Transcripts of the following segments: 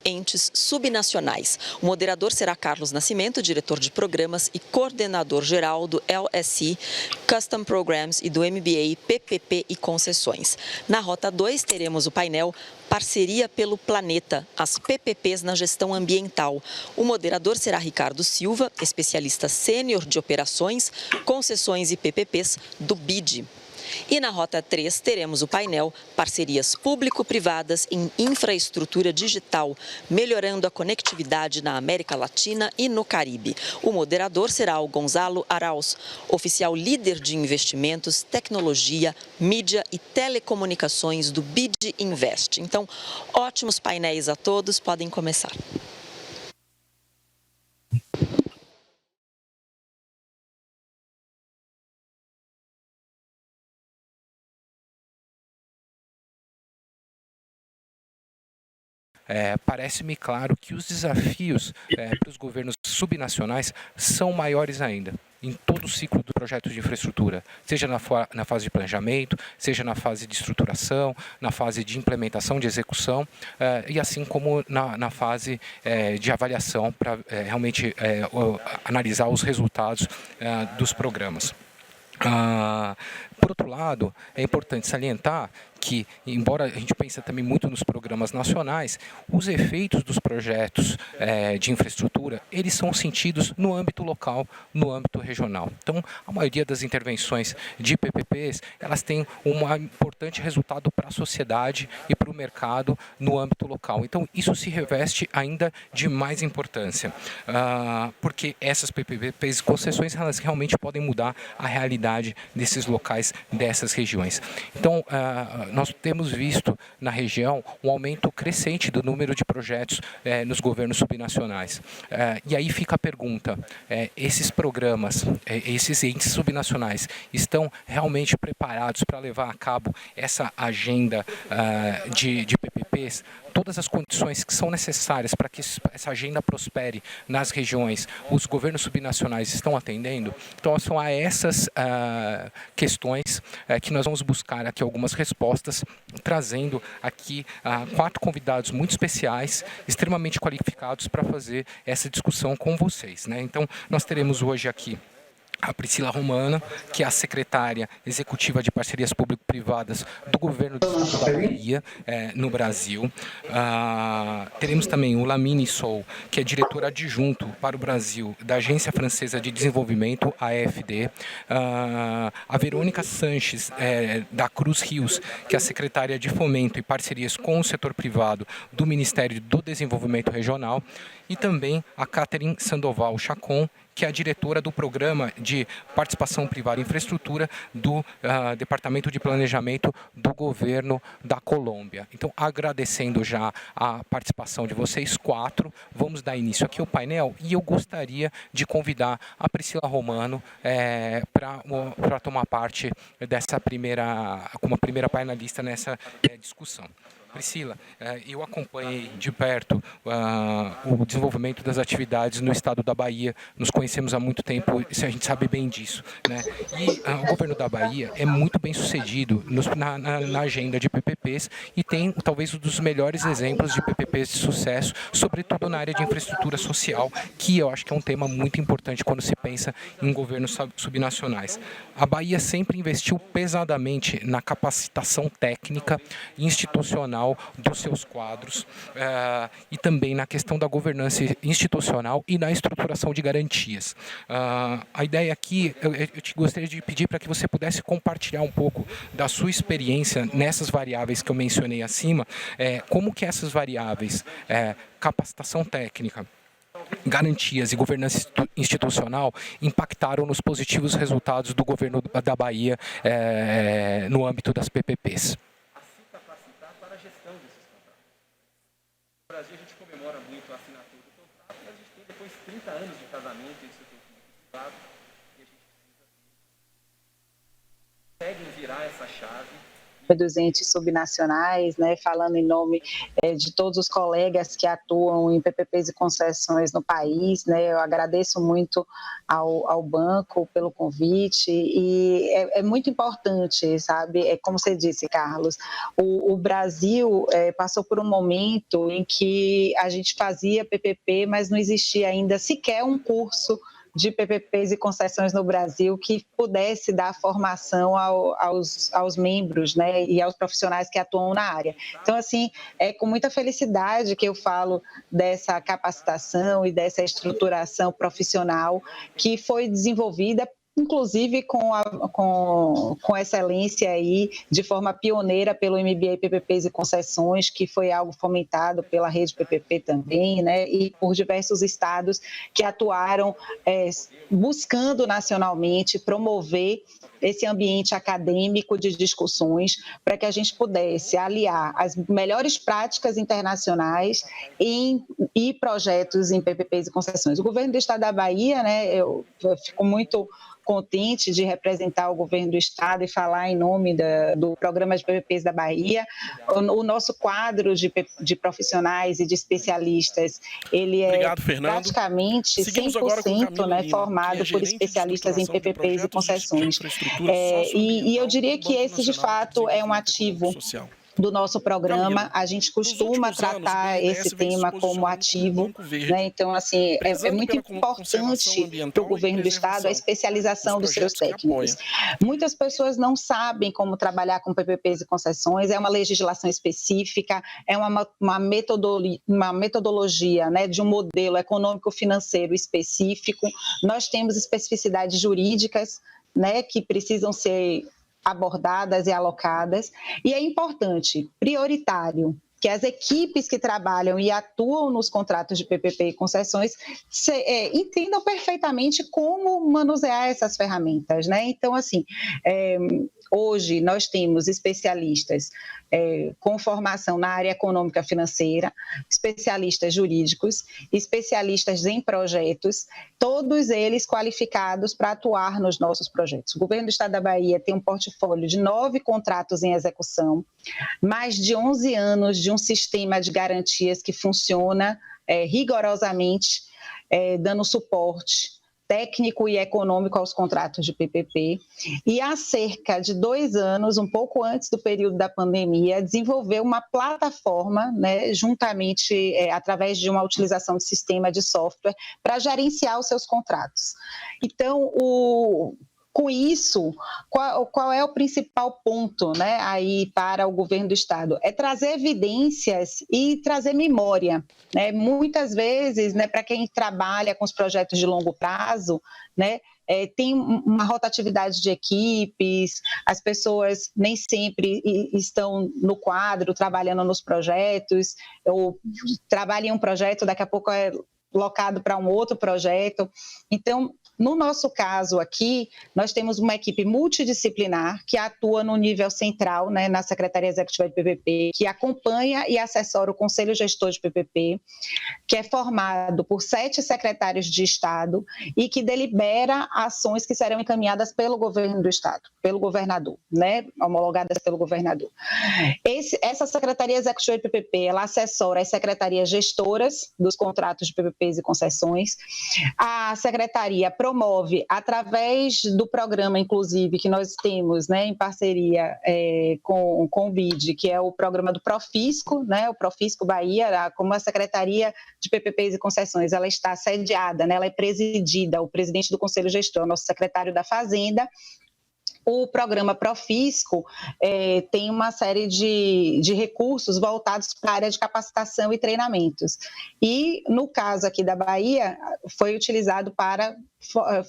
entes subnacionais. O moderador será Carlos Nascimento, diretor de programas e coordenador geral do LSE, Custom Programs e do MBA, PPP e concessões. Na Rota 2, teremos o painel Parceria pelo Planeta, as PPPs na gestão ambiental. O moderador será Ricardo Silva, especialista sênior de operações, concessões e PPPs do BID. E na Rota 3 teremos o painel Parcerias Público-Privadas em Infraestrutura Digital, melhorando a conectividade na América Latina e no Caribe. O moderador será o Gonzalo Arauz, oficial líder de investimentos, tecnologia, mídia e telecomunicações do BID Invest. Então, ótimos painéis a todos, podem começar. Parece-me claro que os desafios para os governos subnacionais são maiores ainda em todo o ciclo do projeto de infraestrutura, seja na fase de planejamento, seja na fase de estruturação, na fase de implementação, de execução, e assim como na fase de avaliação para realmente analisar os resultados dos programas. Por outro lado, é importante salientar que, embora a gente pense também muito nos programas nacionais, os efeitos dos projetos de infraestrutura, eles são sentidos no âmbito local, no âmbito regional. Então, a maioria das intervenções de PPPs, elas têm um importante resultado para a sociedade e para o mercado no âmbito local. Então, isso se reveste ainda de mais importância, porque essas PPPs e concessões, elas realmente podem mudar a realidade desses locais, dessas regiões. Então, nós temos visto na região um aumento crescente do número de projetos nos governos subnacionais. E aí fica a pergunta, esses programas, esses entes subnacionais estão realmente preparados para levar a cabo essa agenda de PPPs? Todas as condições que são necessárias para que essa agenda prospere nas regiões, os governos subnacionais estão atendendo? Então, são a essas questões que nós vamos buscar aqui algumas respostas, trazendo aqui 4 convidados muito especiais, extremamente qualificados para fazer essa discussão com vocês, né? Então, nós teremos hoje aqui a Priscila Romano, que é a secretária executiva de parcerias público-privadas do governo do estado da Bahia, no Brasil. Teremos também o Lamine Sow, que é diretor adjunto para o Brasil da Agência Francesa de Desenvolvimento, AFD. A Verônica Sanches, da Cruz Rios, que é a secretária de Fomento e Parcerias com o Setor Privado do Ministério do Desenvolvimento Regional. E também a Catherine Sandoval Chacon, que é a diretora do Programa de Participação Privada em Infraestrutura do Departamento de Planejamento do Governo da Colômbia. Então, agradecendo já a participação de vocês 4, vamos dar início aqui ao painel e eu gostaria de convidar a Priscila Romano para tomar parte dessa como primeira painelista nessa discussão. Priscila, eu acompanhei de perto o desenvolvimento das atividades no estado da Bahia, nos conhecemos há muito tempo, a gente sabe bem disso, né? E o governo da Bahia é muito bem sucedido na agenda de PPPs e tem talvez um dos melhores exemplos de PPPs de sucesso, sobretudo na área de infraestrutura social, que eu acho que é um tema muito importante quando se pensa em governos subnacionais. A Bahia sempre investiu pesadamente na capacitação técnica e institucional dos seus quadros e também na questão da governança institucional e na estruturação de garantias. A ideia aqui, eu gostaria de pedir para que você pudesse compartilhar um pouco da sua experiência nessas variáveis que eu mencionei acima, como que essas variáveis, capacitação técnica, garantias e governança institucional impactaram nos positivos resultados do governo da Bahia no âmbito das PPPs. No Brasil, a gente comemora muito a assinatura do contrato, mas a gente tem depois 30 anos de casamento entre o setor público e privado, e a gente precisa conseguem virar essa chave e dos entes subnacionais, né, falando em nome de todos os colegas que atuam em PPPs e concessões no país, né, eu agradeço muito ao banco pelo convite e é muito importante, sabe, como você disse, Carlos, o Brasil passou por um momento em que a gente fazia PPP, mas não existia ainda sequer um curso de PPPs e concessões no Brasil que pudesse dar formação aos membros, né, e aos profissionais que atuam na área. Então, assim, é com muita felicidade que eu falo dessa capacitação e dessa estruturação profissional que foi desenvolvida inclusive com excelência aí, de forma pioneira pelo MBA PPPs e concessões, que foi algo fomentado pela rede PPP também, né, e por diversos estados que atuaram buscando nacionalmente promover esse ambiente acadêmico de discussões para que a gente pudesse aliar as melhores práticas internacionais e projetos em PPPs e concessões. O governo do estado da Bahia, né, eu fico muito contente de representar o governo do estado e falar em nome do programa de PPPs da Bahia. O nosso quadro de profissionais e de especialistas, ele Obrigado, é Fernando. Praticamente 100%, né, formado por especialistas em PPPs e concessões. E eu diria que esse, de fato, é um ativo do nosso programa. A gente costuma tratar esse tema como ativo, né? Então, assim, é muito importante para o governo do estado a especialização dos seus técnicos. Muitas pessoas não sabem como trabalhar com PPPs e concessões, é uma legislação específica, é uma metodologia, né, de um modelo econômico-financeiro específico. Nós temos especificidades jurídicas, né, que precisam ser abordadas e alocadas, e é importante, prioritário, que as equipes que trabalham e atuam nos contratos de PPP e concessões entendam perfeitamente como manusear essas ferramentas, né? Então, assim, hoje nós temos especialistas com formação na área econômica financeira, especialistas jurídicos, especialistas em projetos, todos eles qualificados para atuar nos nossos projetos. O governo do estado da Bahia tem um portfólio de 9 contratos em execução, mais de 11 anos de um sistema de garantias que funciona rigorosamente, dando suporte técnico e econômico aos contratos de PPP, e há cerca de 2 anos, um pouco antes do período da pandemia, desenvolveu uma plataforma, né, juntamente, através de uma utilização de sistema de software, para gerenciar os seus contratos. Então, com isso, qual é o principal ponto, né, aí para o governo do estado? É trazer evidências e trazer memória, né? Muitas vezes, né, para quem trabalha com os projetos de longo prazo, né, tem uma rotatividade de equipes, as pessoas nem sempre estão no quadro, trabalhando nos projetos, ou trabalham em um projeto, daqui a pouco é locado para um outro projeto. Então, no nosso caso aqui, nós temos uma equipe multidisciplinar que atua no nível central, né, na Secretaria Executiva de PPP, que acompanha e assessora o Conselho Gestor de PPP, que é formado por 7 secretários de Estado e que delibera ações que serão encaminhadas pelo governo do Estado, pelo governador, né, homologadas pelo governador. Essa Secretaria Executiva de PPP, ela assessora as secretarias gestoras dos contratos de PPPs e concessões. A secretaria promove, através do programa, inclusive, que nós temos, né, em parceria com o BID, que é o programa do Profisco, né, o Profisco Bahia, como a Secretaria de PPPs e Concessões, ela está sediada, né, ela é presidida, o presidente do Conselho Gestor, nosso secretário da Fazenda. O programa Profisco tem uma série de recursos voltados para a área de capacitação e treinamentos. E, no caso aqui da Bahia, foi utilizado para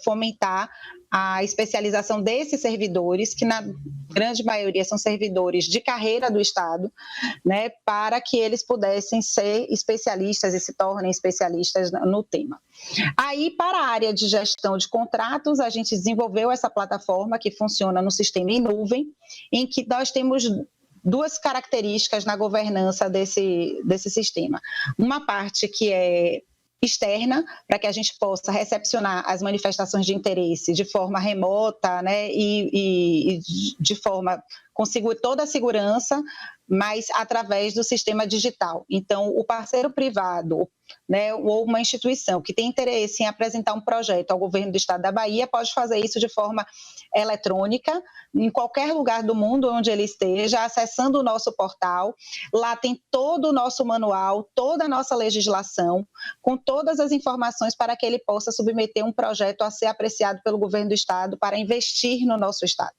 fomentar a especialização desses servidores, que na grande maioria são servidores de carreira do Estado, né, para que eles pudessem ser especialistas e se tornem especialistas no tema. Aí, para a área de gestão de contratos, a gente desenvolveu essa plataforma que funciona no sistema em nuvem, em que nós temos 2 características na governança desse sistema. Uma parte que é externa, para que a gente possa recepcionar as manifestações de interesse de forma remota, né, e de forma com toda a segurança, mas através do sistema digital. Então, o parceiro privado, né, ou uma instituição que tem interesse em apresentar um projeto ao governo do estado da Bahia pode fazer isso de forma eletrônica, em qualquer lugar do mundo onde ele esteja, acessando o nosso portal. Lá tem todo o nosso manual, toda a nossa legislação, com todas as informações para que ele possa submeter um projeto a ser apreciado pelo governo do estado para investir no nosso estado.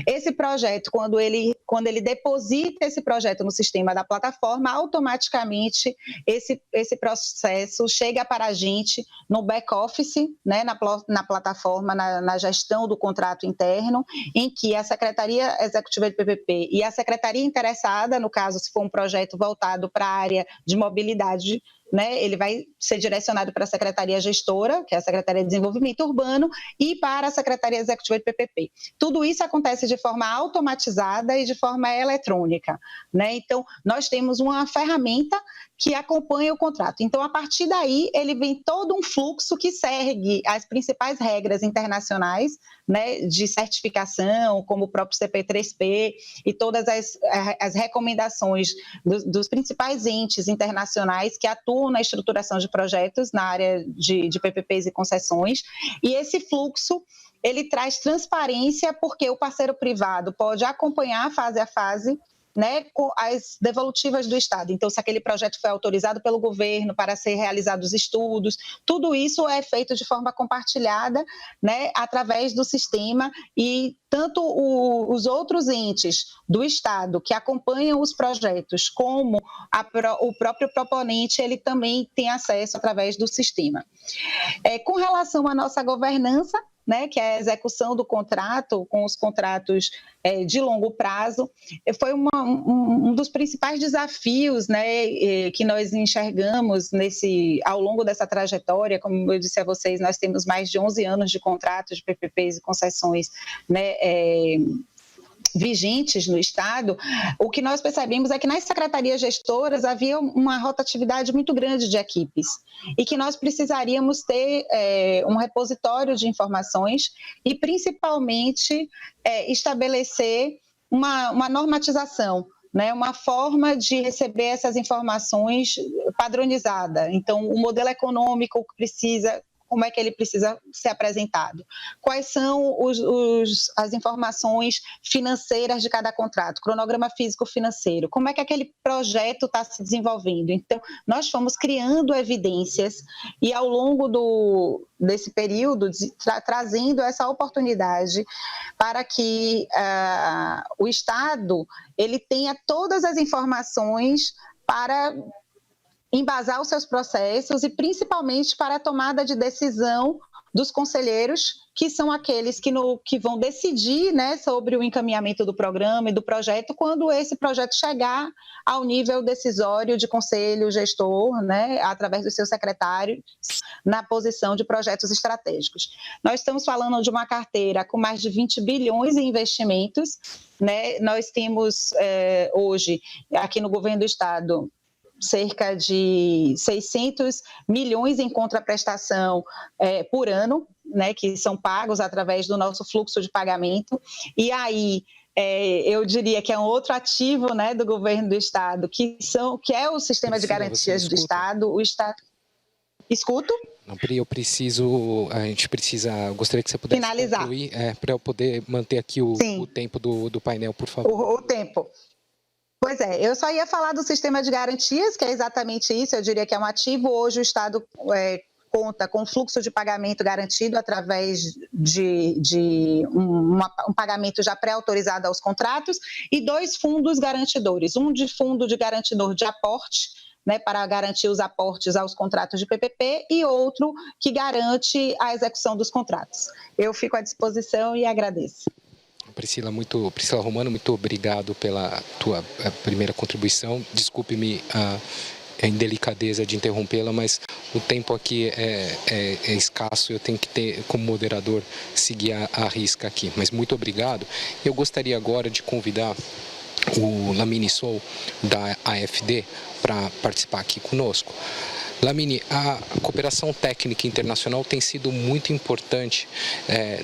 Esse projeto, quando ele deposita esse projeto no sistema da plataforma, automaticamente esse processo chega para a gente no back-office, né, na plataforma, na gestão do contrato interno, em que a Secretaria Executiva de PPP e a Secretaria interessada, no caso, se for um projeto voltado para a área de mobilidade, né, ele vai ser direcionado para a Secretaria Gestora, que é a Secretaria de Desenvolvimento Urbano, e para a Secretaria Executiva de PPP. Tudo isso acontece de forma automatizada e de forma eletrônica, né? Então, nós temos uma ferramenta que acompanha o contrato. Então, a partir daí, ele vem todo um fluxo que segue as principais regras internacionais, né, de certificação, como o próprio CP3P e todas as recomendações dos principais entes internacionais que atuam na estruturação de projetos na área de PPPs e concessões. E esse fluxo, ele traz transparência, porque o parceiro privado pode acompanhar fase a fase, né, com as devolutivas do Estado. Então, se aquele projeto foi autorizado pelo governo para ser realizados estudos, tudo isso é feito de forma compartilhada, né, através do sistema, e tanto os outros entes do Estado que acompanham os projetos, como o próprio proponente, ele também tem acesso através do sistema. Com relação à nossa governança, né, que é a execução do contrato, com os contratos de longo prazo, foi um dos principais desafios, né, que nós enxergamos ao longo dessa trajetória. Como eu disse a vocês, nós temos mais de 11 anos de contratos de PPPs e concessões, né, vigentes no Estado. O que nós percebemos é que nas secretarias gestoras havia uma rotatividade muito grande de equipes e que nós precisaríamos ter um repositório de informações e, principalmente, estabelecer uma normatização, né, uma forma de receber essas informações padronizada. Então, o modelo econômico como é que ele precisa ser apresentado, quais são as informações financeiras de cada contrato, cronograma físico-financeiro, como é que aquele projeto está se desenvolvendo. Então, nós fomos criando evidências e, ao longo desse período, trazendo essa oportunidade para que o Estado ele tenha todas as informações para embasar os seus processos e principalmente para a tomada de decisão dos conselheiros, que são aqueles que vão decidir, né, sobre o encaminhamento do programa e do projeto quando esse projeto chegar ao nível decisório de conselho gestor, né, através dos seus secretários, na posição de projetos estratégicos. Nós estamos falando de uma carteira com mais de 20 bilhões em investimentos, né? Nós temos hoje, aqui no governo do Estado, cerca de 600 milhões em contraprestação por ano, né, que são pagos através do nosso fluxo de pagamento. E aí, eu diria que é um outro ativo, né, do governo do Estado, que é o sistema de garantias do Estado. O Estado... Escuto? Não, Pri, gostaria que você pudesse finalizar. Concluir, para eu poder manter aqui o tempo do painel, por favor. O tempo. Pois é, eu só ia falar do sistema de garantias, que é exatamente isso, eu diria que é um ativo. Hoje o Estado conta com fluxo de pagamento garantido através de um pagamento já pré-autorizado aos contratos e 2 fundos garantidores, um de fundo de garantidor de aporte, né, para garantir os aportes aos contratos de PPP, e outro que garante a execução dos contratos. Eu fico à disposição e agradeço. Priscila Romano, muito obrigado pela tua primeira contribuição. Desculpe-me a indelicadeza de interrompê-la, mas o tempo aqui é escasso, eu tenho que ter, como moderador, seguir a risca aqui. Mas muito obrigado. Eu gostaria agora de convidar o Lamine Sow, da AFD, para participar aqui conosco. Lamine, a cooperação técnica internacional tem sido muito importante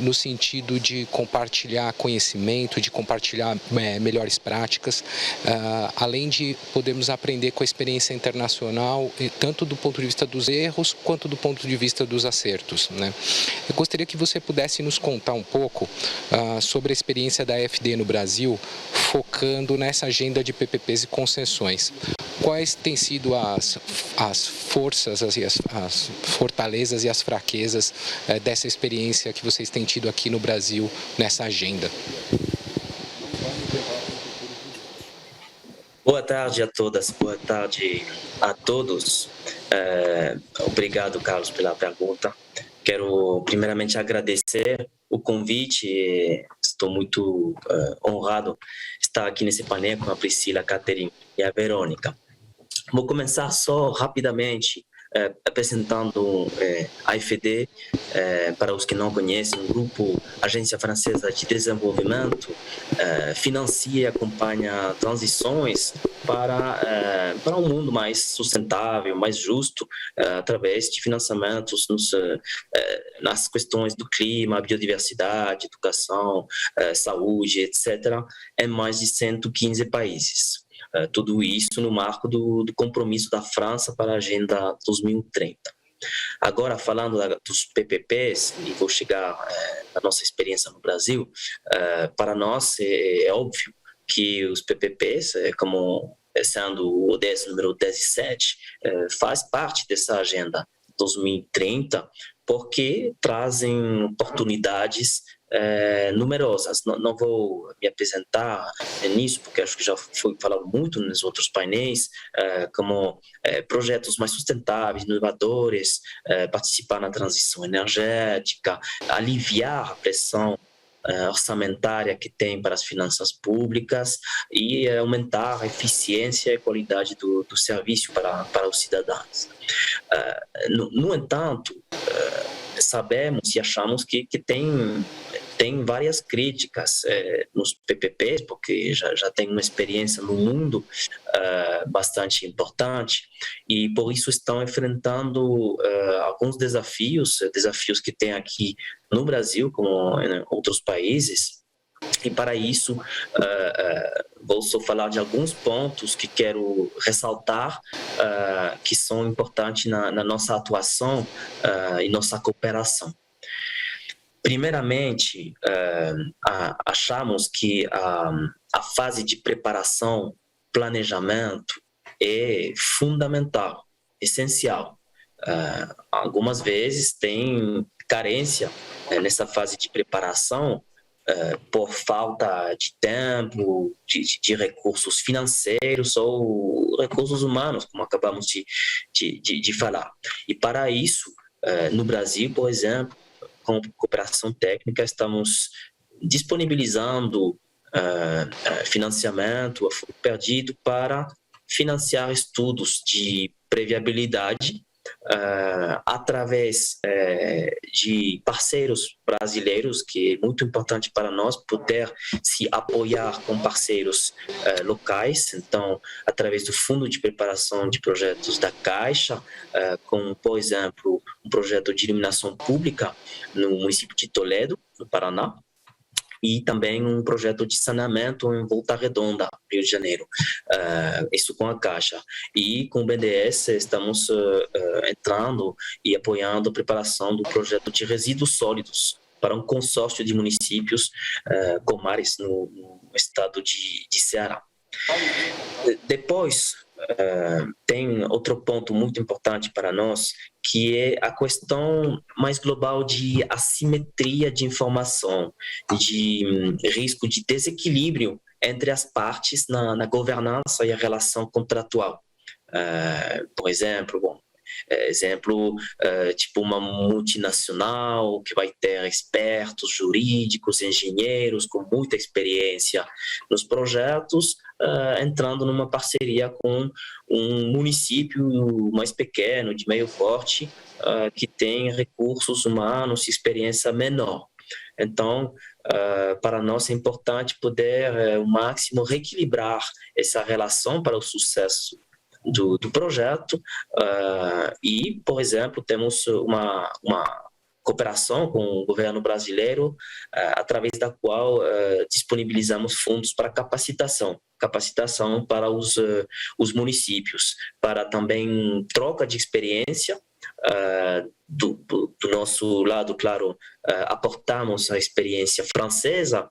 no sentido de compartilhar conhecimento, de compartilhar melhores práticas, além de podermos aprender com a experiência internacional, tanto do ponto de vista dos erros, quanto do ponto de vista dos acertos, né? Eu gostaria que você pudesse nos contar um pouco sobre a experiência da AfD no Brasil, focando nessa agenda de PPPs e concessões. Quais têm sido as forças, as fortalezas e as fraquezas dessa experiência que vocês têm tido aqui no Brasil nessa agenda? Boa tarde a todas, boa tarde a todos. Obrigado, Carlos, pela pergunta. Quero primeiramente agradecer o convite. Estou muito honrado de estar aqui nesse painel com a Priscila, a Catherine e a Verônica. Vou começar só rapidamente apresentando a AfD, para os que não conhecem, um grupo, Agência Francesa de Desenvolvimento, financia e acompanha transições para um mundo mais sustentável, mais justo, através de financiamentos nas questões do clima, biodiversidade, educação, saúde, etc., em mais de 115 países. Tudo isso no marco do compromisso da França para a Agenda 2030. Agora, falando dos PPPs, e vou chegar à nossa experiência no Brasil, para nós é óbvio que os PPPs, como sendo o ODS número 17, faz parte dessa Agenda 2030, porque trazem oportunidades numerosas. Não vou me apresentar nisso, porque acho que já foi falado muito nos outros painéis, como projetos mais sustentáveis, inovadores, participar na transição energética, aliviar a pressão orçamentária que tem para as finanças públicas e aumentar a eficiência e qualidade do serviço para os cidadãos. No entanto, sabemos e achamos que tem várias críticas nos PPPs, porque já tem uma experiência no mundo bastante importante, e por isso estão enfrentando alguns desafios que tem aqui no Brasil, como em outros países. E para isso, vou só falar de alguns pontos que quero ressaltar, que são importantes na nossa atuação e nossa cooperação. Primeiramente, achamos que a fase de preparação, planejamento é fundamental, essencial. Algumas vezes tem carência nessa fase de preparação por falta de tempo, de recursos financeiros ou recursos humanos, como acabamos de falar. E para isso, no Brasil, por exemplo, com cooperação técnica, estamos disponibilizando financiamento a fundo perdido para financiar estudos de previabilidade através de parceiros brasileiros, que é muito importante para nós poder se apoiar com parceiros locais. Então, através do Fundo de Preparação de Projetos da Caixa, com, por exemplo, um projeto de iluminação pública no município de Toledo, no Paraná, e também um projeto de saneamento em Volta Redonda, Rio de Janeiro, isso com a Caixa. E com o BNDES estamos entrando e apoiando a preparação do projeto de resíduos sólidos para um consórcio de municípios comares no estado de Ceará. Depois, tem outro ponto muito importante para nós, que é a questão mais global de assimetria de informação, de risco de desequilíbrio entre as partes na governança e a relação contratual. Por exemplo, tipo uma multinacional que vai ter expertos jurídicos, engenheiros com muita experiência nos projetos, entrando numa parceria com um município mais pequeno, de meio porte, que tem recursos humanos e experiência menor. Então, para nós é importante poder, ao máximo, reequilibrar essa relação para o sucesso do projeto e, por exemplo, temos uma cooperação com o governo brasileiro, através da qual disponibilizamos fundos para capacitação para os municípios, para também troca de experiência. Do nosso lado, claro, aportamos a experiência francesa,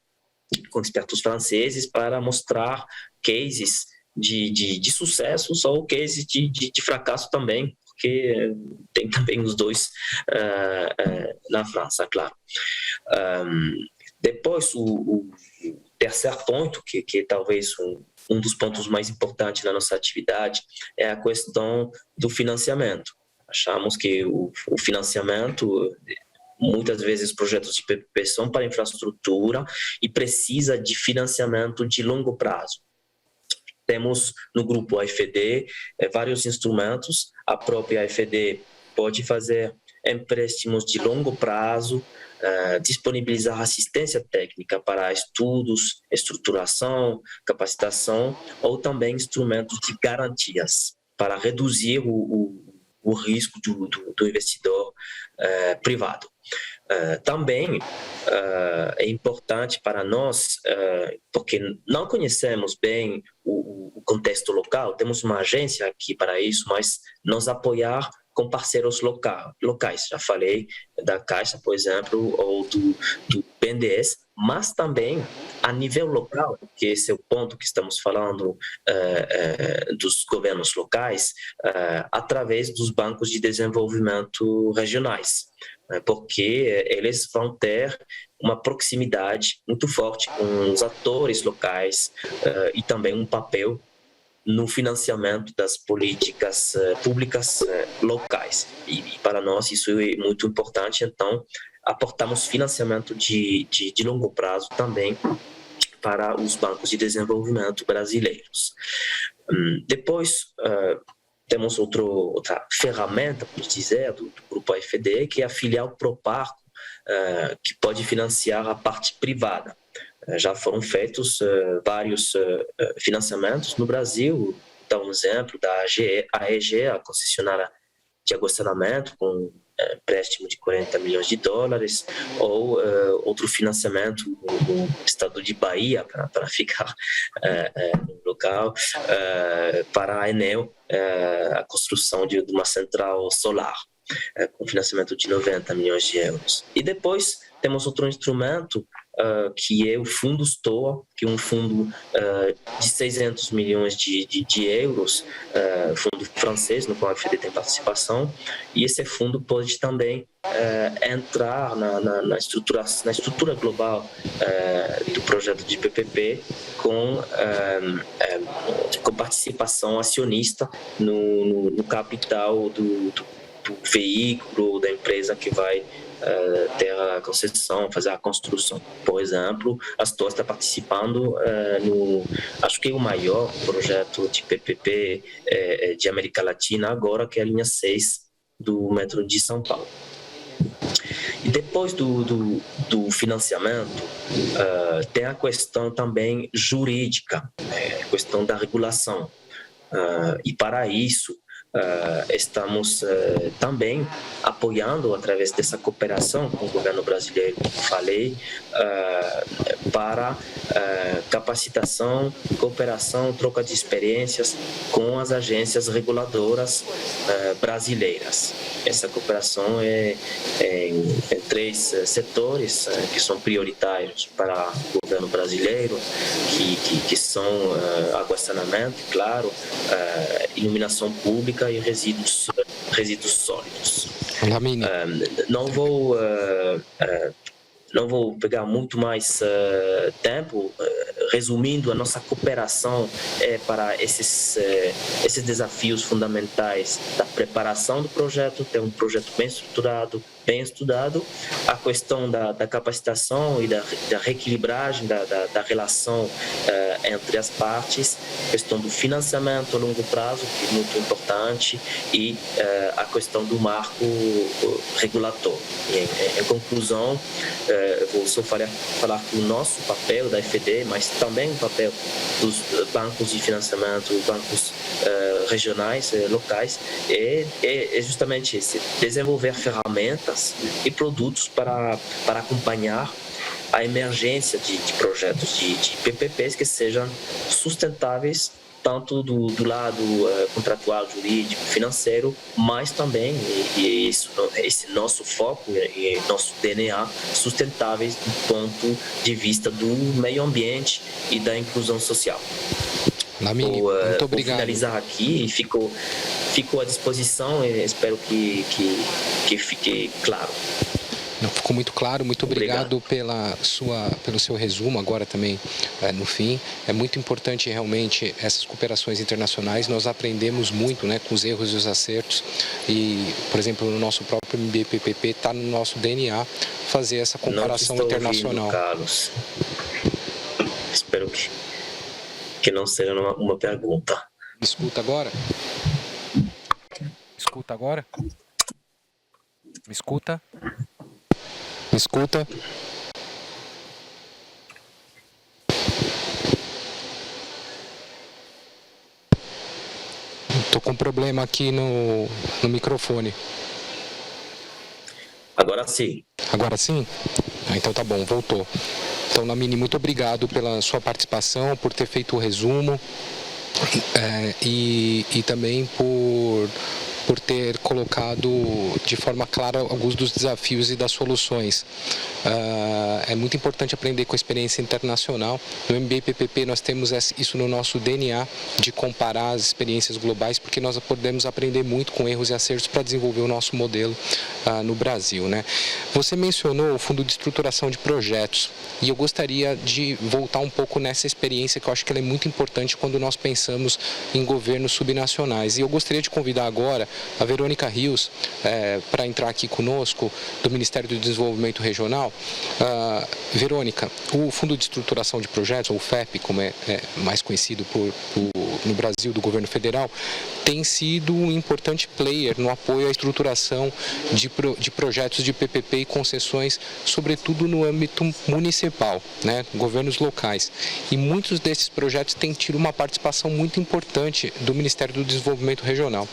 com expertos franceses, para mostrar cases de sucessos ou cases de fracasso também, porque tem também os dois na França, claro. Depois, o terceiro ponto, que é talvez um dos pontos mais importantes na nossa atividade, é a questão do financiamento. Achamos que o financiamento, muitas vezes projetos de PPP são para infraestrutura e precisa de financiamento de longo prazo. Temos no grupo AFD vários instrumentos. A própria AFD pode fazer empréstimos de longo prazo, disponibilizar assistência técnica para estudos, estruturação, capacitação, ou também instrumentos de garantias para reduzir o risco do investidor privado. Também é importante para nós, porque não conhecemos bem o contexto local, temos uma agência aqui para isso, mas nos apoiar com parceiros locais. Já falei da Caixa, por exemplo, ou do BNDES, mas também a nível local, que esse é o ponto que estamos falando dos governos locais, através dos bancos de desenvolvimento regionais, porque eles vão ter uma proximidade muito forte com os atores locais e também um papel no financiamento das políticas públicas locais. E para nós isso é muito importante, então aportamos financiamento de longo prazo também para os bancos de desenvolvimento brasileiros. Depois, temos outra ferramenta, por dizer, do Grupo AFD, que é a filial Proparco, que pode financiar a parte privada. Já foram feitos vários financiamentos no Brasil. Dá um exemplo da AEG, a concessionária de água e saneamento, com empréstimo de $40 milhões, ou outro financiamento no estado de Bahia, para ficar no local, para a Enel, a construção de uma central solar, com financiamento de €90 milhões. E depois temos outro instrumento, que é o Fundo STOA, que é um fundo de 600 milhões de euros, fundo francês, no qual a FD tem participação, e esse fundo pode também entrar na estrutura global do projeto de PPP com participação acionista no capital do veículo, da empresa que vai ter a concessão, fazer a construção. Por exemplo, a STOA está participando acho que é o maior projeto de PPP de América Latina agora, que é a linha 6 do metro de São Paulo. E depois do financiamento, tem a questão também jurídica, a questão da regulação. E para isso, estamos também apoiando, através dessa cooperação com o governo brasileiro, como falei, para capacitação, cooperação, troca de experiências com as agências reguladoras brasileiras. Essa cooperação é em 3 setores que são prioritários para o governo brasileiro, que são água e saneamento, claro, iluminação pública e resíduos sólidos. Não vou pegar muito mais tempo. Resumindo, a nossa cooperação é para esses desafios fundamentais da preparação do projeto, ter um projeto bem estruturado, bem estudado, a questão da capacitação e da reequilibragem da relação entre as partes, a questão do financiamento a longo prazo, que é muito importante, e a questão do marco regulatório. Em conclusão, vou só falar que o nosso papel da FD, mas também o papel dos bancos de financiamento, bancos regionais, locais, é justamente esse: desenvolver ferramentas e produtos para acompanhar a emergência de projetos de PPPs que sejam sustentáveis, tanto do lado contratual, jurídico, financeiro, mas também, e esse nosso foco e nosso DNA, sustentáveis do ponto de vista do meio ambiente e da inclusão social. Lamine, muito obrigado. Vou finalizar aqui e fico à disposição e espero que fique claro. Não, ficou muito claro, muito obrigado pelo seu resumo agora também no fim. É muito importante realmente essas cooperações internacionais, nós aprendemos muito, né, com os erros e os acertos e, por exemplo, no nosso próprio MBPPP está no nosso DNA fazer essa comparação internacional. Ouvindo, Carlos. Espero que não seja uma pergunta. Me escuta agora? Escuta agora? Me escuta? Me escuta? Estou com um problema aqui no microfone. Agora sim. Agora sim? Então tá bom, voltou. Então, Lamine, muito obrigado pela sua participação, por ter feito o resumo e também por ter colocado de forma clara alguns dos desafios e das soluções. É muito importante aprender com a experiência internacional. No MBPPP nós temos isso no nosso DNA, de comparar as experiências globais, porque nós podemos aprender muito com erros e acertos para desenvolver o nosso modelo no Brasil, né? Você mencionou o Fundo de Estruturação de Projetos, e eu gostaria de voltar um pouco nessa experiência, que eu acho que ela é muito importante quando nós pensamos em governos subnacionais. E eu gostaria de convidar agora a Verônica Rios para entrar aqui conosco, do Ministério do Desenvolvimento Regional. Verônica, o Fundo de Estruturação de Projetos, ou FEP, como é mais conhecido no Brasil, do governo federal, tem sido um importante player no apoio à estruturação de projetos de PPP e concessões, sobretudo no âmbito municipal, né, governos locais. E muitos desses projetos têm tido uma participação muito importante do Ministério do Desenvolvimento Regional.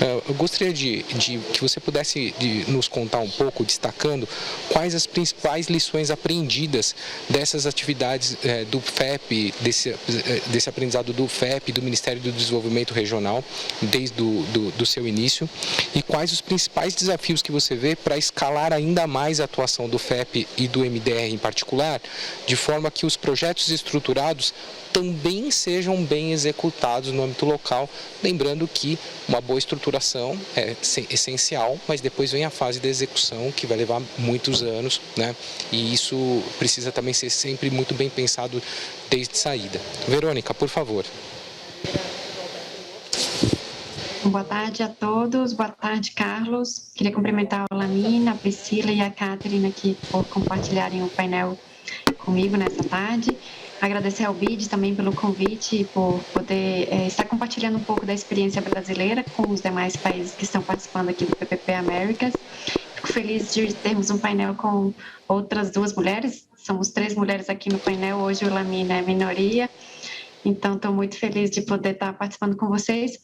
Eu gostaria de que você pudesse nos contar um pouco, destacando quais as principais lições aprendidas dessas atividades do FEP, desse aprendizado do FEP, do Ministério do Desenvolvimento Regional, desde do seu início, e quais os principais desafios que você vê para escalar ainda mais a atuação do FEP e do MDR em particular, de forma que os projetos estruturados também sejam bem executados no âmbito local, lembrando que uma boa estruturação é essencial, mas depois vem a fase da execução, que vai levar muitos anos, né? E isso precisa também ser sempre muito bem pensado desde saída. Verônica, por favor. Boa tarde a todos, boa tarde, Carlos. Queria cumprimentar a Lamine, a Priscila e a Catherine aqui por compartilharem o painel comigo nessa tarde. Agradecer ao BID também pelo convite e por poder estar compartilhando um pouco da experiência brasileira com os demais países que estão participando aqui do PPP Américas. Fico feliz de termos um painel com outras duas mulheres. Somos 3 mulheres aqui no painel, hoje o Lamine é minoria. Então, estou muito feliz de poder estar participando com vocês.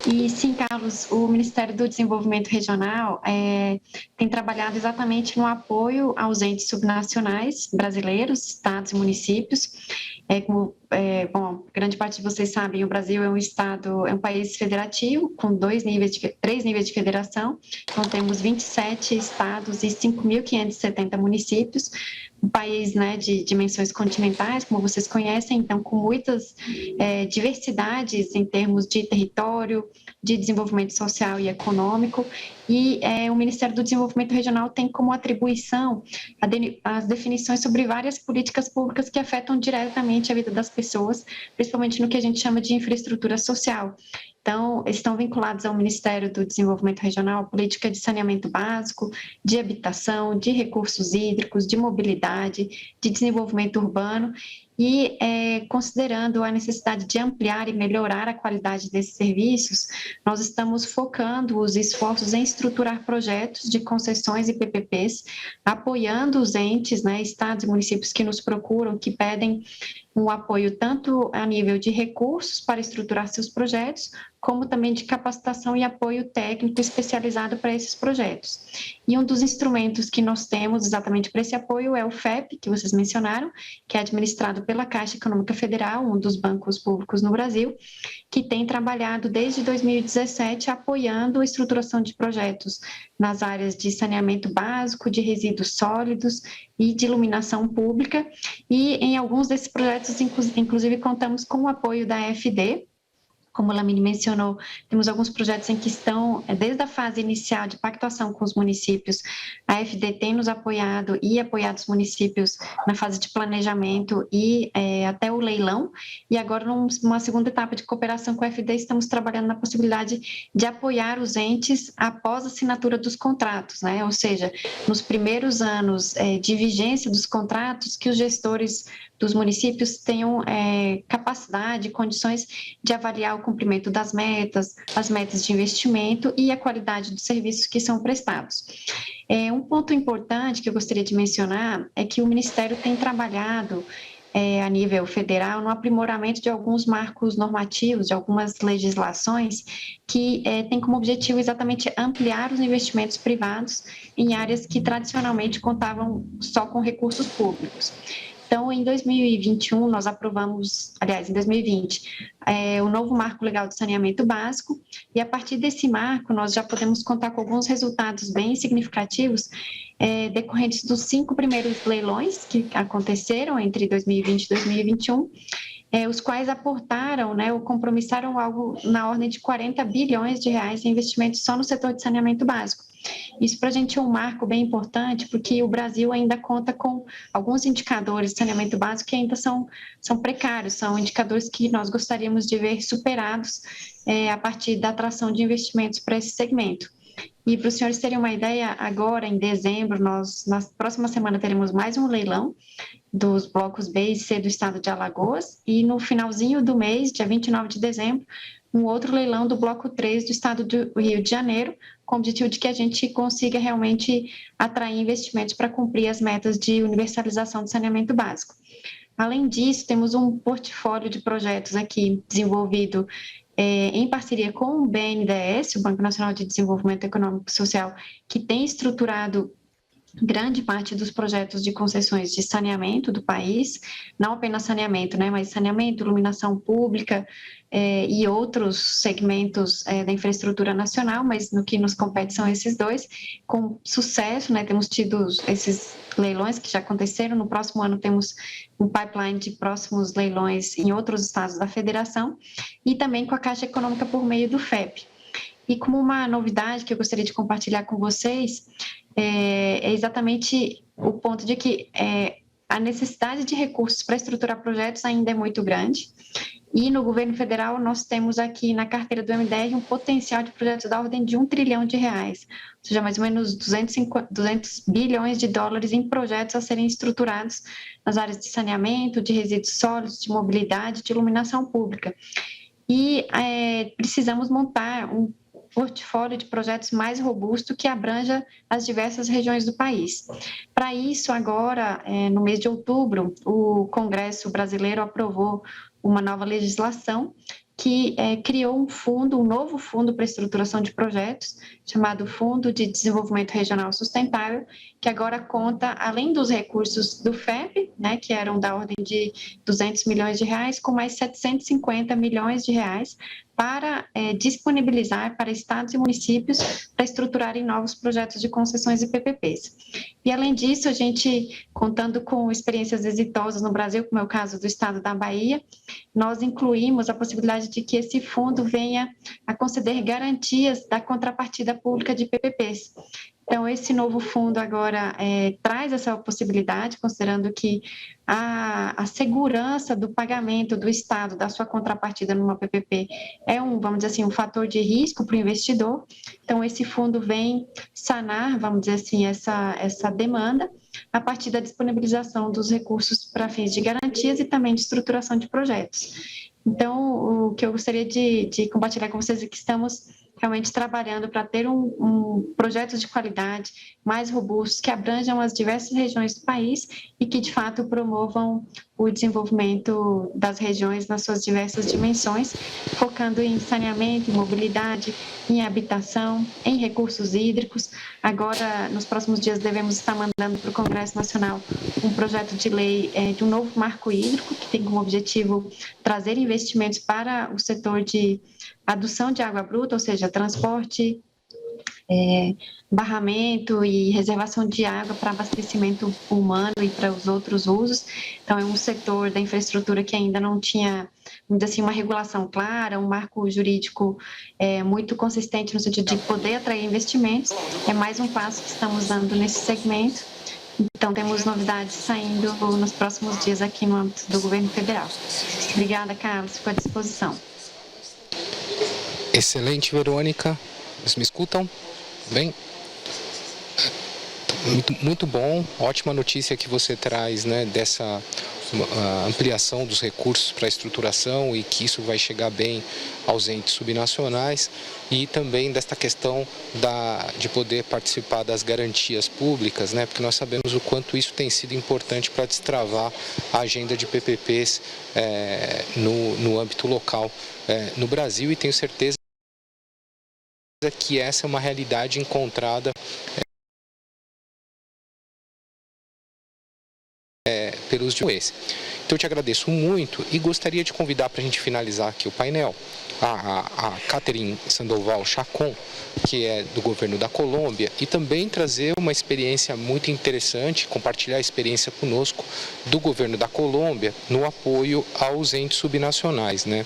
E sim, Carlos, o Ministério do Desenvolvimento Regional tem trabalhado exatamente no apoio aos entes subnacionais brasileiros, estados e municípios. Bom, grande parte de vocês sabem, o Brasil é um país federativo, com 3 níveis de federação. Então, temos 27 estados e 5.570 municípios. Um país, né, de dimensões continentais, como vocês conhecem, então com muitas diversidades em termos de território, de desenvolvimento social e econômico, e o Ministério do Desenvolvimento Regional tem como atribuição as definições sobre várias políticas públicas que afetam diretamente a vida das pessoas, principalmente no que a gente chama de infraestrutura social. Então, estão vinculados ao Ministério do Desenvolvimento Regional a política de saneamento básico, de habitação, de recursos hídricos, de mobilidade, de desenvolvimento urbano, e considerando a necessidade de ampliar e melhorar a qualidade desses serviços, nós estamos focando os esforços em estruturar projetos de concessões e PPPs, apoiando os entes, né, estados e municípios que nos procuram, que pedem um apoio tanto a nível de recursos para estruturar seus projetos, como também de capacitação e apoio técnico especializado para esses projetos. E um dos instrumentos que nós temos exatamente para esse apoio é o FEP, que vocês mencionaram, que é administrado pela Caixa Econômica Federal, um dos bancos públicos no Brasil, que tem trabalhado desde 2017 apoiando a estruturação de projetos nas áreas de saneamento básico, de resíduos sólidos e de iluminação pública. E em alguns desses projetos, inclusive, contamos com o apoio da AFD. Como a Lamine mencionou, temos alguns projetos em que estão, desde a fase inicial de pactuação com os municípios, a AFD tem nos apoiado e apoiado os municípios na fase de planejamento e até o leilão. E agora, numa segunda etapa de cooperação com a AFD, estamos trabalhando na possibilidade de apoiar os entes após a assinatura dos contratos, né? Ou seja, nos primeiros anos de vigência dos contratos, que os gestores dos municípios tenham capacidade, condições de avaliar o cumprimento das metas, as metas de investimento e a qualidade dos serviços que são prestados. Um ponto importante que eu gostaria de mencionar é que o Ministério tem trabalhado a nível federal no aprimoramento de alguns marcos normativos, de algumas legislações que têm como objetivo exatamente ampliar os investimentos privados em áreas que tradicionalmente contavam só com recursos públicos. Então, em 2021, nós aprovamos, aliás, em 2020, o novo Marco Legal de Saneamento Básico, e a partir desse marco nós já podemos contar com alguns resultados bem significativos decorrentes dos 5 primeiros leilões que aconteceram entre 2020 e 2021, os quais aportaram, ou compromissaram algo na ordem de 40 bilhões de reais em investimentos só no setor de saneamento básico. Isso para a gente é um marco bem importante, porque o Brasil ainda conta com alguns indicadores de saneamento básico que ainda são precários, são indicadores que nós gostaríamos de ver superados a partir da atração de investimentos para esse segmento. E para os senhores terem uma ideia, agora em dezembro, nós na próxima semana teremos mais um leilão dos blocos B e C do estado de Alagoas, e no finalzinho do mês, dia 29 de dezembro, um outro leilão do bloco 3 do estado do Rio de Janeiro, com o objetivo de que a gente consiga realmente atrair investimentos para cumprir as metas de universalização do saneamento básico. Além disso, temos um portfólio de projetos aqui desenvolvido em parceria com o BNDES, o Banco Nacional de Desenvolvimento Econômico e Social, que tem estruturado grande parte dos projetos de concessões de saneamento do país, não apenas saneamento, mas saneamento, iluminação pública e outros segmentos da infraestrutura nacional, mas no que nos compete são esses dois, com sucesso, temos tido esses leilões que já aconteceram, no próximo ano temos um pipeline de próximos leilões em outros estados da federação, e também com a Caixa Econômica por meio do FEP. E como uma novidade que eu gostaria de compartilhar com vocês, é exatamente o ponto de que a necessidade de recursos para estruturar projetos ainda é muito grande, e no governo federal nós temos aqui na carteira do MDR um potencial de projetos da ordem de R$1 trilhão, ou seja, mais ou menos 200 bilhões de dólares em projetos a serem estruturados nas áreas de saneamento, de resíduos sólidos, de mobilidade, de iluminação pública. E precisamos montar um portfólio de projetos mais robusto que abranja as diversas regiões do país. Para isso, agora, no mês de outubro, o Congresso brasileiro aprovou uma nova legislação que criou um novo fundo para estruturação de projetos, chamado Fundo de Desenvolvimento Regional Sustentável, que agora conta, além dos recursos do FEP, que eram da ordem de 200 milhões de reais, com mais 750 milhões de reais para disponibilizar para estados e municípios para estruturarem novos projetos de concessões e PPPs. E, além disso, a gente, contando com experiências exitosas no Brasil, como é o caso do estado da Bahia, nós incluímos a possibilidade de que esse fundo venha a conceder garantias da contrapartida pública de PPPs. Então, esse novo fundo agora traz essa possibilidade, considerando que a segurança do pagamento do Estado, da sua contrapartida numa PPP, é vamos dizer assim, um fator de risco para o investidor. Então, esse fundo vem sanar, vamos dizer assim, essa demanda a partir da disponibilização dos recursos para fins de garantias e também de estruturação de projetos. Então, o que eu gostaria de compartilhar com vocês é que estamos realmente trabalhando para ter um projeto de qualidade mais robusto, que abranjam as diversas regiões do país e que, de fato, promovam o desenvolvimento das regiões nas suas diversas dimensões, focando em saneamento, em mobilidade, em habitação, em recursos hídricos. Agora, nos próximos dias, devemos estar mandando para o Congresso Nacional um projeto de lei de um novo marco hídrico, que tem como objetivo trazer investimentos para o setor de adução de água bruta, ou seja, transporte, barramento e reservação de água para abastecimento humano e para os outros usos. Então, é um setor da infraestrutura que ainda não tinha, vamos dizer assim, uma regulação clara, um marco jurídico muito consistente no sentido de poder atrair investimentos. É mais um passo que estamos dando nesse segmento. Então, temos novidades saindo nos próximos dias aqui no âmbito do governo federal. Obrigada, Carlos, fico à disposição. Excelente, Verônica. Vocês me escutam? Bem? Muito bom, ótima notícia que você traz, né, dessa ampliação dos recursos para a estruturação e que isso vai chegar bem aos entes subnacionais e também desta questão de poder participar das garantias públicas, né, porque nós sabemos o quanto isso tem sido importante para destravar a agenda de PPPs no âmbito local no Brasil, e tenho certeza que essa é uma realidade encontrada pelos juízes. Então eu te agradeço muito e gostaria de convidar para a gente finalizar aqui o painel a Catherine Sandoval Chacon, que é do governo da Colômbia, e também trazer uma experiência muito interessante, compartilhar a experiência conosco do governo da Colômbia no apoio aos entes subnacionais, né?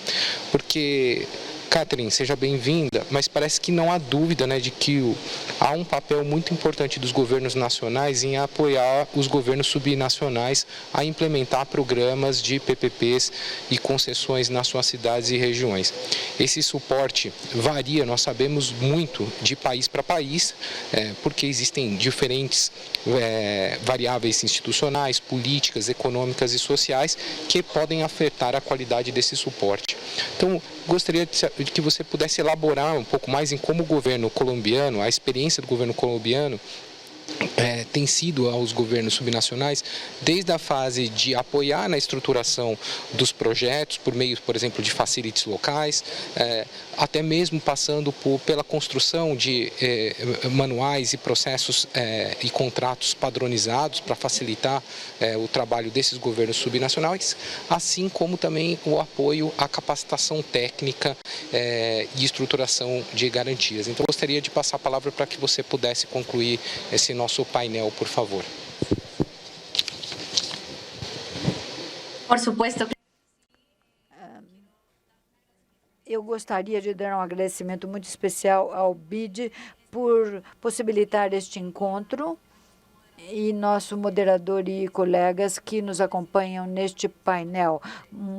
Porque Catherine, seja bem-vinda, mas parece que não há dúvida, né, de que há um papel muito importante dos governos nacionais em apoiar os governos subnacionais a implementar programas de PPPs e concessões nas suas cidades e regiões. Esse suporte varia, nós sabemos, muito de país para país, porque existem diferentes variáveis institucionais, políticas, econômicas e sociais que podem afetar a qualidade desse suporte. Então, gostaria de que você pudesse elaborar um pouco mais em como o governo colombiano, a experiência do governo colombiano tem sido aos governos subnacionais, desde a fase de apoiar na estruturação dos projetos, por meio, por exemplo, de facilities locais, até mesmo passando pela construção de manuais e processos e contratos padronizados para facilitar o trabalho desses governos subnacionais, assim como também o apoio à capacitação técnica e estruturação de garantias. Então, eu gostaria de passar a palavra para que você pudesse concluir esse nosso painel, por favor. Por supuesto. Eu gostaria de dar um agradecimento muito especial ao BID por possibilitar este encontro e nosso moderador e colegas que nos acompanham neste painel.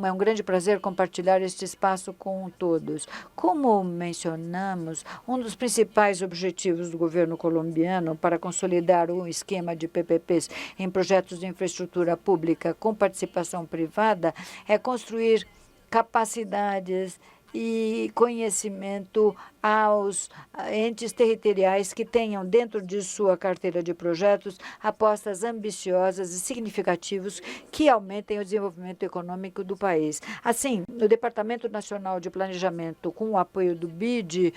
É um grande prazer compartilhar este espaço com todos. Como mencionamos, um dos principais objetivos do governo colombiano para consolidar um esquema de PPPs em projetos de infraestrutura pública com participação privada é construir capacidades e conhecimento aos entes territoriais que tenham dentro de sua carteira de projetos apostas ambiciosas e significativas que aumentem o desenvolvimento econômico do país. Assim, o Departamento Nacional de Planejamento, com o apoio do BID,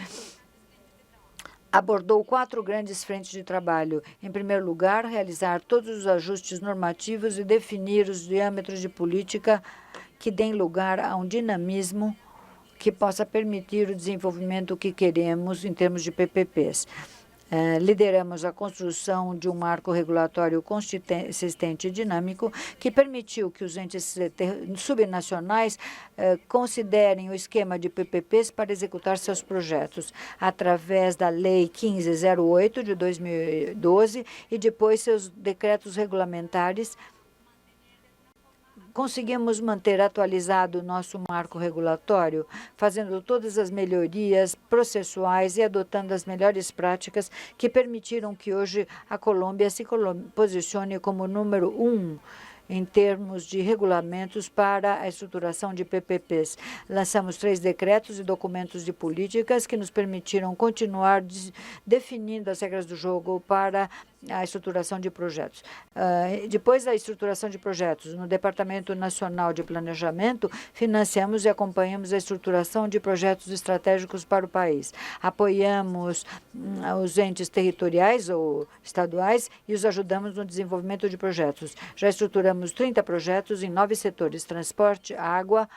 abordou 4 grandes frentes de trabalho. Em primeiro lugar, realizar todos os ajustes normativos e definir os diâmetros de política que deem lugar a um dinamismo que possa permitir o desenvolvimento que queremos em termos de PPPs. Lideramos a construção de um marco regulatório consistente e dinâmico que permitiu que os entes subnacionais considerem o esquema de PPPs para executar seus projetos, através da Lei 1508 de 2012 e depois seus decretos regulamentares. Conseguimos manter atualizado o nosso marco regulatório, fazendo todas as melhorias processuais e adotando as melhores práticas que permitiram que hoje a Colômbia se posicione como número 1 em termos de regulamentos para a estruturação de PPPs. Lançamos 3 decretos e documentos de políticas que nos permitiram continuar definindo as regras do jogo para a estruturação de projetos. Depois da estruturação de projetos, no Departamento Nacional de Planejamento, financiamos e acompanhamos a estruturação de projetos estratégicos para o país. Apoiamos os entes territoriais ou estaduais e os ajudamos no desenvolvimento de projetos. Já estruturamos 30 projetos em 9 setores: transporte, água,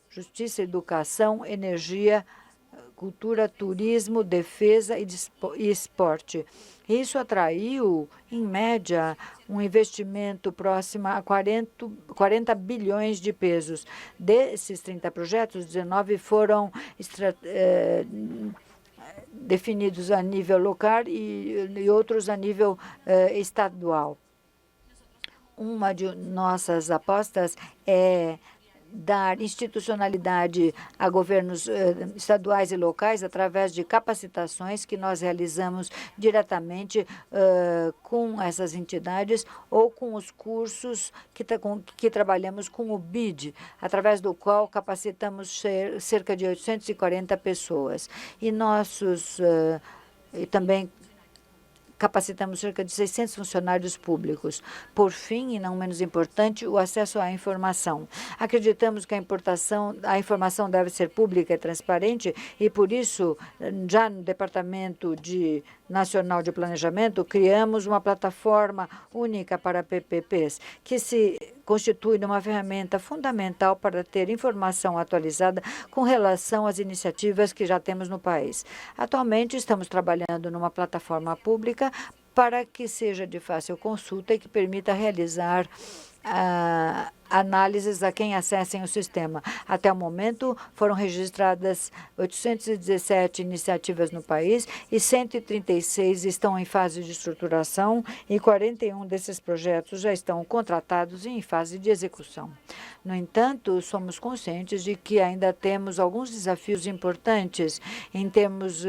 justiça, educação, energia, cultura, turismo, defesa e esporte. Isso atraiu, em média, um investimento próximo a 40 bilhões de pesos. Desses 30 projetos, 19 foram definidos a nível local e outros a nível estadual. Uma de nossas apostas é dar institucionalidade a governos estaduais e locais através de capacitações que nós realizamos diretamente com essas entidades ou com os cursos que trabalhamos com o BID, através do qual capacitamos cerca de 840 pessoas. E também capacitamos cerca de 600 funcionários públicos. Por fim, e não menos importante, o acesso à informação. Acreditamos que a informação deve ser pública e transparente e, por isso, já no Departamento Nacional de Planejamento, criamos uma plataforma única para PPPs, que se constitui uma ferramenta fundamental para ter informação atualizada com relação às iniciativas que já temos no país. Atualmente, estamos trabalhando numa plataforma pública para que seja de fácil consulta e que permita realizar análises a quem acessem o sistema. Até o momento, foram registradas 817 iniciativas no país e 136 estão em fase de estruturação e 41 desses projetos já estão contratados e em fase de execução. No entanto, somos conscientes de que ainda temos alguns desafios importantes em termos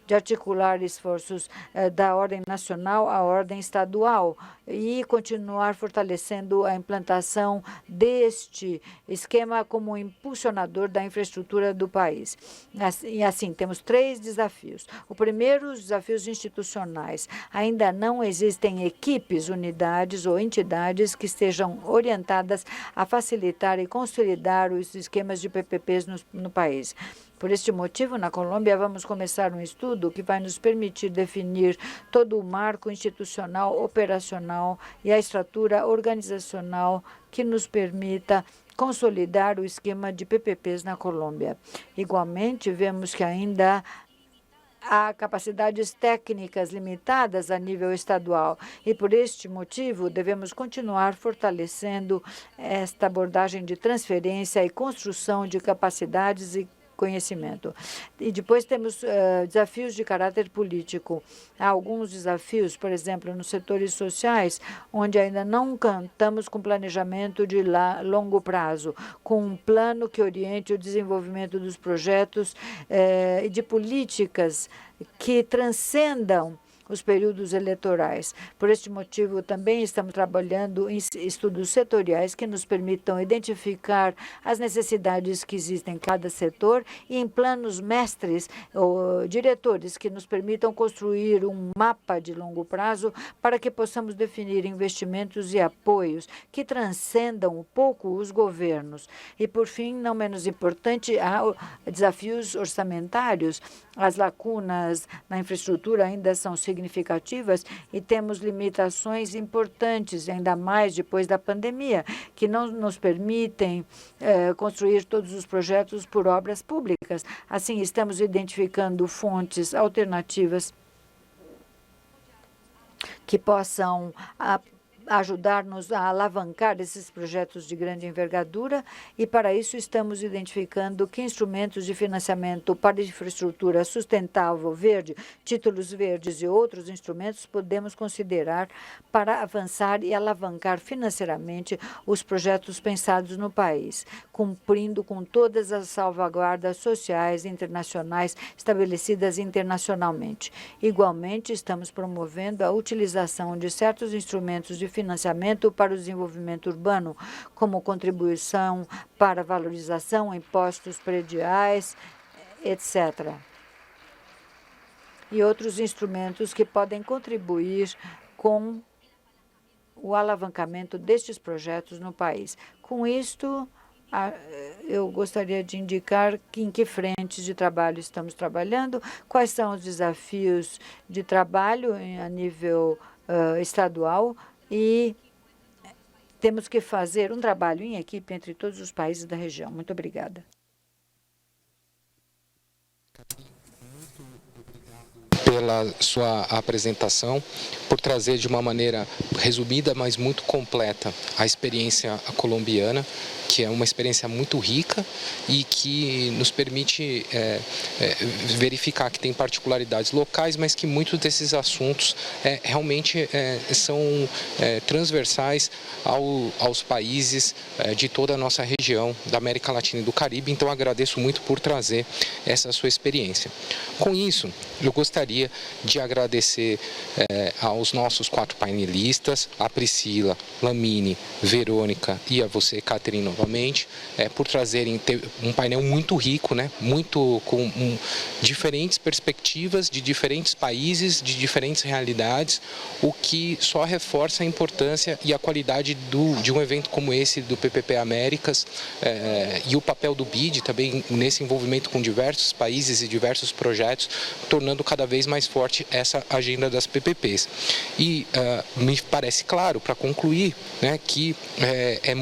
de articular esforços da ordem nacional à ordem estadual e continuar fortalecendo a implantação deste esquema como impulsionador da infraestrutura do país. E assim, temos 3 desafios. O primeiro, os desafios institucionais. Ainda não existem equipes, unidades ou entidades que estejam orientadas a facilitar e consolidar os esquemas de PPPs no país. Por este motivo, na Colômbia, vamos começar um estudo que vai nos permitir definir todo o marco institucional, operacional e a estrutura organizacional que nos permita consolidar o esquema de PPPs na Colômbia. Igualmente, vemos que ainda há capacidades técnicas limitadas a nível estadual e, por este motivo, devemos continuar fortalecendo esta abordagem de transferência e construção de capacidades e conhecimento. E depois temos desafios de caráter político. Há alguns desafios, por exemplo, nos setores sociais, onde ainda não contamos com planejamento de longo prazo, com um plano que oriente o desenvolvimento dos projetos e de políticas que transcendam os períodos eleitorais. Por este motivo, também estamos trabalhando em estudos setoriais que nos permitam identificar as necessidades que existem em cada setor e em planos mestres ou diretores que nos permitam construir um mapa de longo prazo para que possamos definir investimentos e apoios que transcendam um pouco os governos. E, por fim, não menos importante, há desafios orçamentários. As lacunas na infraestrutura ainda são significativas e temos limitações importantes, ainda mais depois da pandemia, que não nos permitem construir todos os projetos por obras públicas. Assim, estamos identificando fontes alternativas que possam ajudar-nos a alavancar esses projetos de grande envergadura e, para isso, estamos identificando que instrumentos de financiamento para infraestrutura sustentável, verde, títulos verdes e outros instrumentos podemos considerar para avançar e alavancar financeiramente os projetos pensados no país, cumprindo com todas as salvaguardas sociais e internacionais estabelecidas internacionalmente. Igualmente, estamos promovendo a utilização de certos instrumentos de financiamento financiamento para o desenvolvimento urbano, como contribuição para valorização, impostos prediais, etc. E outros instrumentos que podem contribuir com o alavancamento destes projetos no país. Com isto, eu gostaria de indicar em que frentes de trabalho estamos trabalhando, quais são os desafios de trabalho a nível estadual e temos que fazer um trabalho em equipe entre todos os países da região. Muito obrigada. Pela sua apresentação, por trazer de uma maneira resumida, mas muito completa, a experiência colombiana, que é uma experiência muito rica e que nos permite verificar que tem particularidades locais, mas que muitos desses assuntos realmente são transversais aos países de toda a nossa região, da América Latina e do Caribe. Então, agradeço muito por trazer essa sua experiência. Com isso, eu gostaria de agradecer aos nossos 4 painelistas, a Priscila, Lamine, Verônica e a você, Catherine, novamente, por trazerem um painel muito rico, né? Muito com diferentes perspectivas de diferentes países, de diferentes realidades, o que só reforça a importância e a qualidade de um evento como esse do PPP Américas e o papel do BID também nesse envolvimento com diversos países e diversos projetos, tornando cada vez mais forte essa agenda das PPPs. E me parece claro, para concluir, né, que é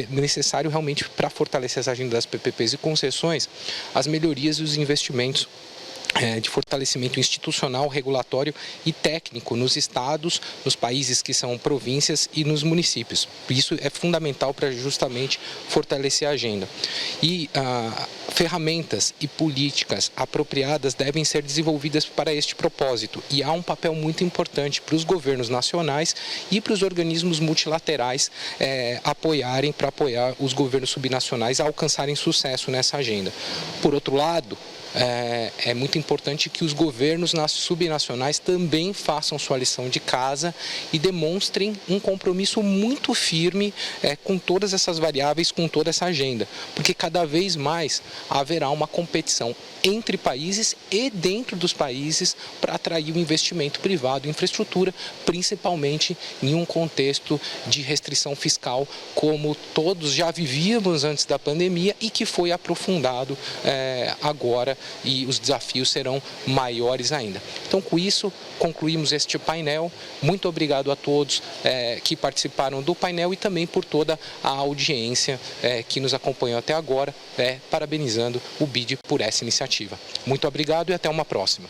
necessário realmente, para fortalecer essa agenda das PPPs e concessões, as melhorias e os investimentos de fortalecimento institucional, regulatório e técnico nos estados, nos países que são províncias e nos municípios. Isso é fundamental para justamente fortalecer a agenda. E ferramentas e políticas apropriadas devem ser desenvolvidas para este propósito. E há um papel muito importante para os governos nacionais e para os organismos multilaterais para apoiar os governos subnacionais a alcançarem sucesso nessa agenda. Por outro lado, é muito importante que os governos subnacionais também façam sua lição de casa e demonstrem um compromisso muito firme com todas essas variáveis, com toda essa agenda, porque cada vez mais haverá uma competição entre países e dentro dos países para atrair o investimento privado em infraestrutura, principalmente em um contexto de restrição fiscal, como todos já vivíamos antes da pandemia e que foi aprofundado agora, e os desafios serão maiores ainda. Então, com isso, concluímos este painel. Muito obrigado a todos que participaram do painel e também por toda a audiência que nos acompanhou até agora, parabenizando o BID por essa iniciativa. Muito obrigado e até uma próxima.